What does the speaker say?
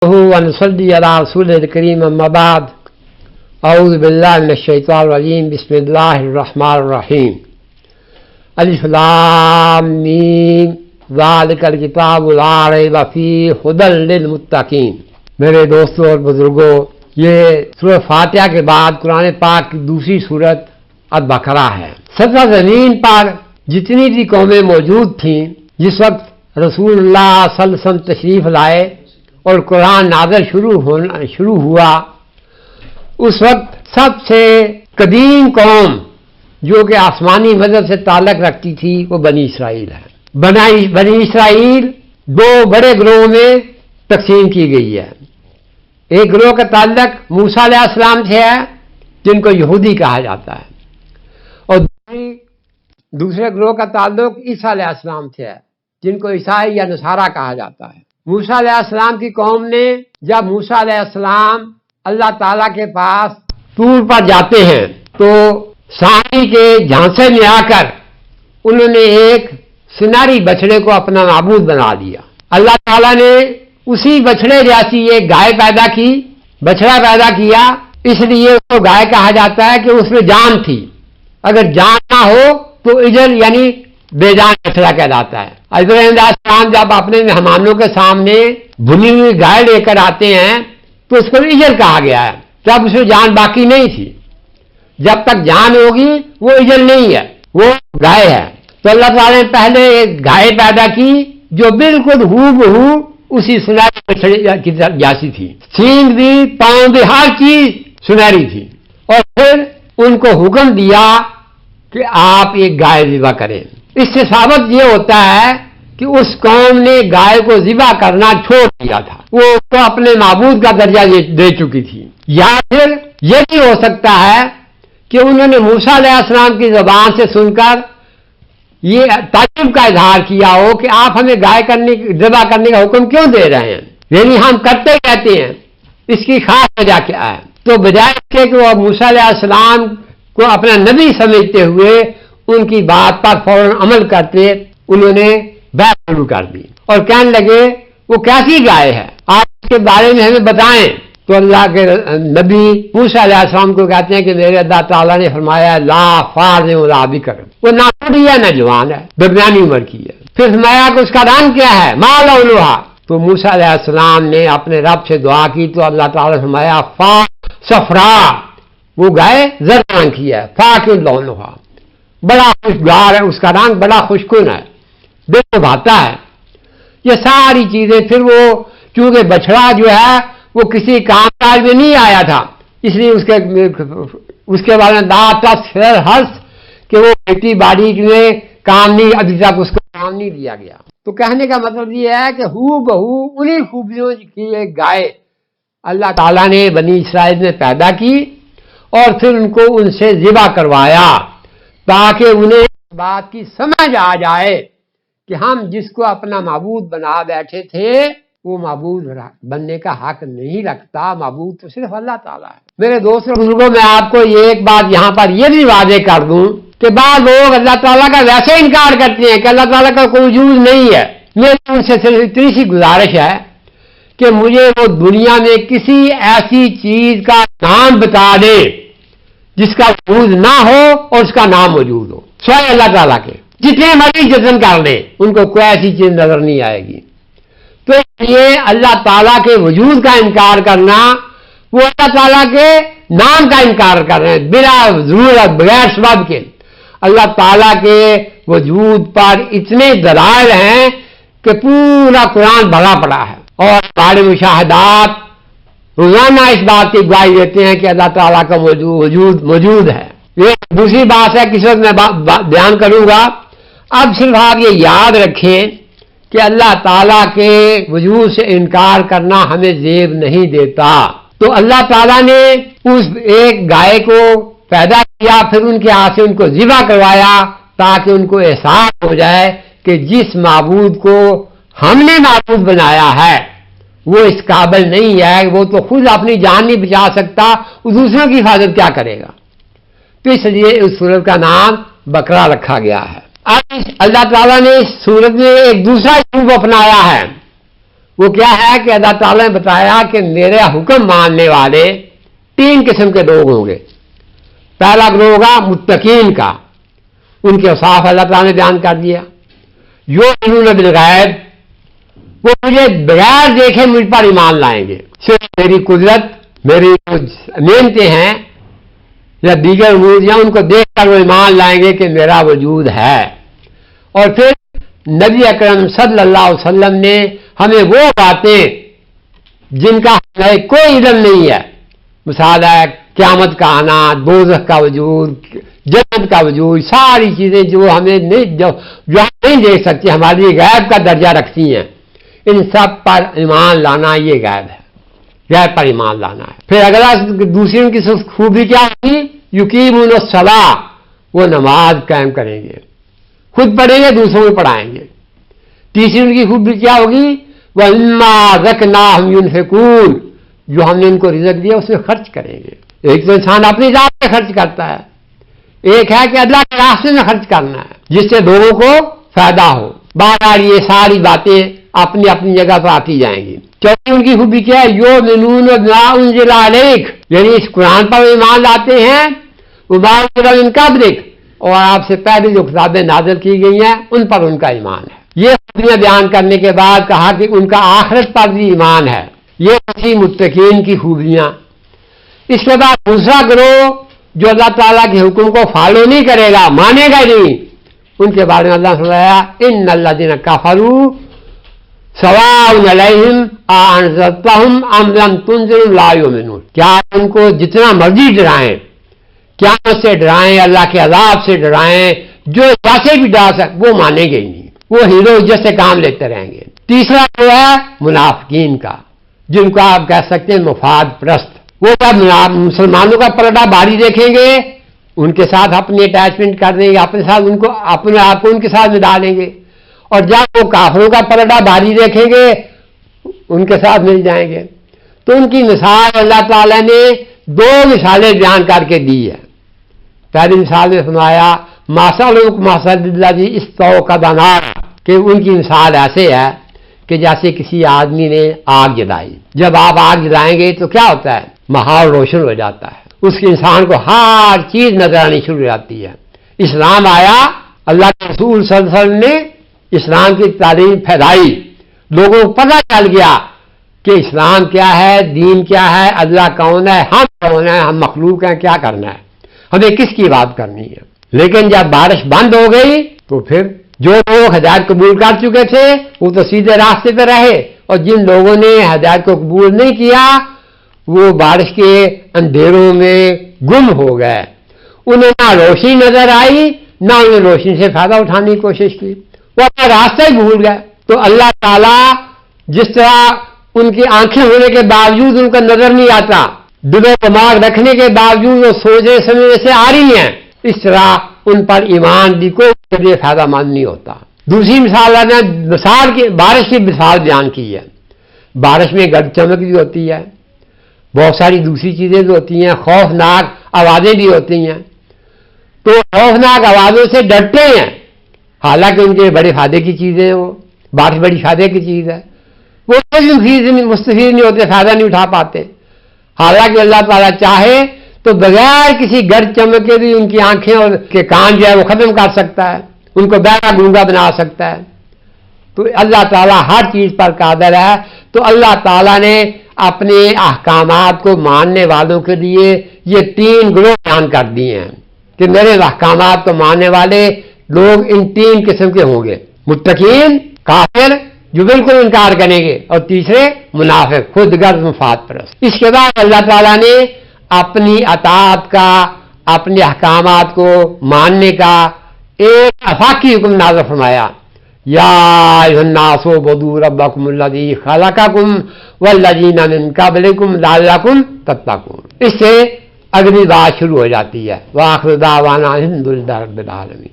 ونصلي على رسول الكريم أما بعد أعوذ بالله من الشيطان الرجيم بسم الله الرحمن الرحيم الف لام میم ذالک الکتاب لا ریب فیہ ھدی للمتقین۔ میرے دوستوں اور بزرگوں، یہ سورہ فاتحہ کے بعد قرآن پاک کی دوسری سورت البقرہ ہے۔ سطح زمین پر جتنی بھی قومیں موجود تھیں جس وقت رسول اللہ صلی اللہ علیہ وسلم تشریف لائے اور قرآن نازل شروع ہوا، اس وقت سب سے قدیم قوم جو کہ آسمانی مذہب سے تعلق رکھتی تھی وہ بنی اسرائیل ہے۔ بنی اسرائیل دو بڑے گروہوں میں تقسیم کی گئی ہے۔ ایک گروہ کا تعلق موسیٰ علیہ السلام سے ہے جن کو یہودی کہا جاتا ہے، اور دوسرے گروہ کا تعلق عیسیٰ علیہ السلام سے ہے جن کو عیسائی یا نصارہ کہا جاتا ہے۔ موسیٰ علیہ السلام کی قوم نے جب موسیٰ علیہ السلام اللہ تعالیٰ کے پاس طور پر جاتے ہیں تو سانی کے جھانسے میں آ کر انہوں نے ایک سناری بچڑے کو اپنا معبود بنا دیا۔ اللہ تعالیٰ نے اسی بچڑے جیسی ایک گائے پیدا کی، بچڑا پیدا کیا، اس لیے وہ گائے کہا جاتا ہے کہ اس میں جان تھی۔ اگر جان نہ ہو تو اجل یعنی بے جان بچڑا کہلاتا ہے۔ ابراہیم علیہ السلام جب اپنے مہمانوں کے سامنے بھنی ہوئی گائے لے کر آتے ہیں تو اس کو اجل کہا گیا ہے، جب اس میں جان باقی نہیں تھی۔ جب تک جان ہوگی وہ اجل نہیں ہے، وہ گائے ہے۔ تو اللہ تعالیٰ نے پہلے ایک گائے پیدا کی جو بالکل ہو بہو اسی سنہری بچڑے کی جیسی تھی، سینگ بھی، پاؤں بھی، ہر چیز سنہری تھی، اور پھر ان کو حکم دیا کہ آپ ایک گائے ذبح کریں۔ اس سے ثابت یہ ہوتا ہے کہ اس قوم نے گائے کو ذبح کرنا چھوڑ دیا تھا، وہ اس کو اپنے معبود کا درجہ دے چکی تھی۔ یا پھر یہ بھی ہو سکتا ہے کہ انہوں نے موسیٰ علیہ السلام کی زبان سے سن کر یہ تعجب کا اظہار کیا ہو کہ آپ ہمیں گائے ذبح کرنے کا حکم کیوں دے رہے ہیں، یعنی ہم کرتے رہتے ہیں، اس کی خاص وجہ کیا ہے؟ تو بجائے اس کے کہ وہ موسیٰ علیہ السلام کو اپنا نبی سمجھتے ہوئے ان کی بات پر فوراً عمل کرتے، انہوں نے بحث شروع کر دی اور کہنے لگے وہ کیسی گائے ہے، آپ اس کے بارے میں ہمیں بتائیں۔ تو اللہ کے نبی موسیٰ علیہ السلام کو کہتے ہیں کہ میرے اللہ تعالیٰ نے فرمایا لا فارض ولا بکر، وہ نہ بوڑھی ہے نہ جوان ہے، درمیانی عمر کی ہے۔ پھر فرمایا کہ اس کا رنگ کیا ہے، ما لونھا، تو موسیٰ علیہ السلام نے اپنے رب سے دعا کی تو اللہ تعالیٰ نے فرمایا فا صفرا، وہ گائے زرد رنگ کی ہے، فاقع لونھا، بڑا خوشگوار ہے، اس کا رنگ بڑا خوشگوار ہے، دل کو بھاتا ہے۔ یہ ساری چیزیں پھر وہ چونکہ بچڑا جو ہے وہ کسی کام کاج میں نہیں آیا تھا، اس لیے اس کے بارے میں ہرس کہ وہ کھیتی باڑی میں کام نہیں، ابھی تک اس کو کام نہیں دیا گیا۔ تو کہنے کا مطلب یہ ہے کہ ہو بہو انہی خوبیوں کی ایک گائے اللہ تعالیٰ نے بنی اسرائیل میں پیدا کی اور پھر ان کو ان سے ذبح کروایا تاکہ انہیں اس بات کی سمجھ آ جائے کہ ہم جس کو اپنا معبود بنا بیٹھے تھے وہ معبود بننے کا حق نہیں رکھتا، معبود تو صرف اللہ تعالیٰ ہے۔ میرے دوستوں بزرگوں، میں آپ کو ایک بات یہاں پر یہ بھی واضح کر دوں کہ بعض لوگ اللہ تعالیٰ کا ویسے انکار کرتے ہیں کہ اللہ تعالیٰ کا کوئی وجود نہیں ہے۔ میری ان سے صرف اتنی سی گزارش ہے کہ مجھے وہ دنیا میں کسی ایسی چیز کا نام بتا دے جس کا وجود نہ ہو اور اس کا نام موجود ہو، سوائے اللہ تعالیٰ کے۔ جتنے مرضی جتن کر لے ان کو کوئی ایسی چیز نظر نہیں آئے گی۔ تو یہ اللہ تعالیٰ کے وجود کا انکار کرنا، وہ اللہ تعالیٰ کے نام کا انکار کر رہے ہیں بلا ضرورت، بغیر سبب کے۔ اللہ تعالیٰ کے وجود پر اتنے دلائل ہیں کہ پورا قرآن بھرا پڑا ہے، اور ہمارے مشاہدات روزانہ اس بات کی گواہی دیتے ہیں کہ اللہ تعالیٰ کا وجود موجود ہے۔ یہ دوسری بات ہے، کسی وقت میں بیان کروں گا۔ اب صرف آپ یہ یاد رکھیں کہ اللہ تعالیٰ کے وجود سے انکار کرنا ہمیں زیب نہیں دیتا۔ تو اللہ تعالیٰ نے اس ایک گائے کو پیدا کیا، پھر ان کے ہاتھ سے ان کو ذبح کروایا تاکہ ان کو احساس ہو جائے کہ جس معبود کو ہم نے معبود بنایا ہے وہ اس قابل نہیں ہے، وہ تو خود اپنی جان نہیں بچا سکتا، وہ دوسروں کی حفاظت کیا کرے گا۔ تو اس لیے اس سورت کا نام بقرہ رکھا گیا ہے۔ اب اللہ تعالیٰ نے اس سورت میں ایک دوسرا اسلوب اپنایا ہے، وہ کیا ہے کہ اللہ تعالیٰ نے بتایا کہ میرے حکم ماننے والے 3 قسم کے لوگ ہوں گے. پہلا گروہ ہوگا متقین کا، ان کے اوصاف اللہ تعالیٰ نے بیان کر دیا. یؤمنون بالغیب، وہ مجھے بغیر دیکھے مجھ پر ایمان لائیں گے، صرف میری قدرت، میری نعمتیں ہیں یا دیگر امور یا ان کو دیکھ کر وہ ایمان لائیں گے کہ میرا وجود ہے. اور پھر نبی اکرم صلی اللہ علیہ وسلم نے ہمیں وہ باتیں جن کا ہمیں کوئی علم نہیں ہے، مثال ہے قیامت کا آنا، دوزخ کا وجود، جنت کا وجود، ساری چیزیں جو ہمیں نہیں جو ہم نہیں دیکھ سکتی، ہمارے لیے غیب کا درجہ رکھتی ہیں، ان سب پر ایمان لانا یہ غیب ہے، غیب پر ایمان لانا ہے. پھر اگلا دوسری ان کی خوبی کیا ہوگی؟ یقیمون الصلاۃ، وہ نماز قائم کریں گے، خود پڑھیں گے دوسروں کو پڑھائیں گے. تیسری ان کی خوبی کیا ہوگی؟ وَمِمَّا رَزَقْنَاهُمْ يُنْفِقُونَ، جو ہم نے ان کو رزق دیا اس میں خرچ کریں گے. ایک تو انسان اپنی ذات میں خرچ کرتا ہے، ایک ہے کہ اللہ کے راستے میں خرچ کرنا ہے جس سے لوگوں کو فائدہ ہو. بہرحال یہ ساری باتیں اپنی اپنی جگہ پر آتی جائیں گی. چوتھی ان کی خوبی کیا ہے؟ یؤمنون بما انزل الیک، یعنی اس قرآن پر ایمان لاتے ہیں، وما انزل من قبلک، اور آپ سے پہلے جو کتابیں نازل کی گئی ہیں ان پر ان کا ایمان ہے. یہ خوبیاں بیان کرنے کے بعد کہا کہ ان کا آخرت پر بھی ایمان ہے. یہ تھی متقین کی خوبیاں. اس کے بعد دوسرا گروہ جو اللہ تعالیٰ کے حکم کو فالو نہیں کرے گا، مانے گا نہیں، ان کے بارے میں اللہ نے فرمایا ان الذین کفروا سواء علیہم اانذرتہم ام لم تنذرہم لا یؤمنون. کیا ان کو جتنا مرضی ڈرائیں، قیامت سے ڈرائیں، اللہ کے عذاب سے ڈرائیں، جو جیسے بھی ڈرا سکتے وہ مانیں گے ہی نہیں، وہ ہیرو جیسے کام لیتے رہیں گے. تیسرا جو ہے منافقین کا، جن کو آپ کہہ سکتے ہیں مفاد پرست. وہ جب مسلمانوں کا پلڑا باری دیکھیں گے ان کے ساتھ اپنی اٹیچمنٹ کر دیں گے، اپنے ساتھ ان کو اپنے آپ کو ان کے ساتھ ملا لیں گے، اور جب وہ کافروں کا پلڑا باری دیکھیں گے ان کے ساتھ مل جائیں گے. تو ان کی مثال اللہ تعالیٰ نے 2 مثالیں بیان کر کے دی ہے. پہلی مثال میں فرمایا مثلکم مثل الذی استوقد نارا، کہ ان کی مثال ایسے ہے کہ جیسے کسی آدمی نے آگ جلائی. جب آپ آگ جلائیں گے تو کیا ہوتا ہے؟ ماحول روشن ہو جاتا ہے، اس کے انسان کو ہر چیز نظر آنی شروع ہو جاتی ہے. اسلام آیا، اللہ کے رسول صلی اللہ علیہ وسلم نے اسلام کی تعلیم پھیلائی، لوگوں کو پتہ چل گیا کہ اسلام کیا ہے، دین کیا ہے، اللہ کون ہے، ہم کون ہیں، ہم مخلوق ہیں، کیا کرنا ہے، ہمیں کس کی بات کرنی ہے. لیکن جب بارش بند ہو گئی تو پھر جو لوگ ہدایت قبول کر چکے تھے وہ تو سیدھے راستے پہ رہے، اور جن لوگوں نے ہدایت کو قبول نہیں کیا وہ بارش کے اندھیروں میں گم ہو گئے. انہیں نہ روشنی نظر آئی، نہ انہیں روشنی سے فائدہ اٹھانے کی کوشش کی، وہ اپنا راستہ ہی بھول گئے. تو اللہ تعالیٰ جس طرح ان کی آنکھیں ہونے کے باوجود ان کو نظر نہیں آتا، دل و دماغ رکھنے کے باوجود وہ سوچنے سمجھنے سے آ رہی ہیں، اس طرح ان پر ایمان بھی کوئی فائدہ مند نہیں ہوتا. دوسری مثال نے بارش کی مثال بیان کی ہے. بارش میں گرد چمک بھی ہوتی ہے، بہت ساری دوسری چیزیں بھی ہوتی ہیں، خوفناک آوازیں بھی ہوتی ہیں. تو خوفناک آوازوں سے ڈرتے ہیں، حالانکہ ان کے بڑے فائدے کی چیزیں، وہ بارش بڑی فائدے کی چیز ہے، وہ مستفید نہیں ہوتے، فائدہ نہیں اٹھا پاتے. حالانکہ اللہ تعالیٰ چاہے تو بغیر کسی گرد چمک کے بھی ان کی آنکھیں اور کے کان جو ہے وہ ختم کر سکتا ہے، ان کو بہرا گونگا بنا سکتا ہے. تو اللہ تعالیٰ ہر چیز پر قادر ہے. تو اللہ تعالیٰ نے اپنے احکامات کو ماننے والوں کے لیے یہ 3 گروہ بیان کر دیے ہیں کہ میرے احکامات کو ماننے والے لوگ ان 3 قسم کے ہوں گے: متقین، کافر جو بالکل انکار کریں گے، اور تیسرے منافق، خود غرض مفاد پرست. اس کے بعد اللہ تعالیٰ نے اپنی اطاعت کا، اپنے احکامات کو ماننے کا ایک افاقی حکم نازل فرمایا: یا ایھا الناس اعبدوا ربکم الذی خلقکم والذین من قبلکم لعلکم تتقون. اس سے اگلی بات شروع ہو جاتی ہے. وآخر دعوانا الحمد للہ رب العالمین.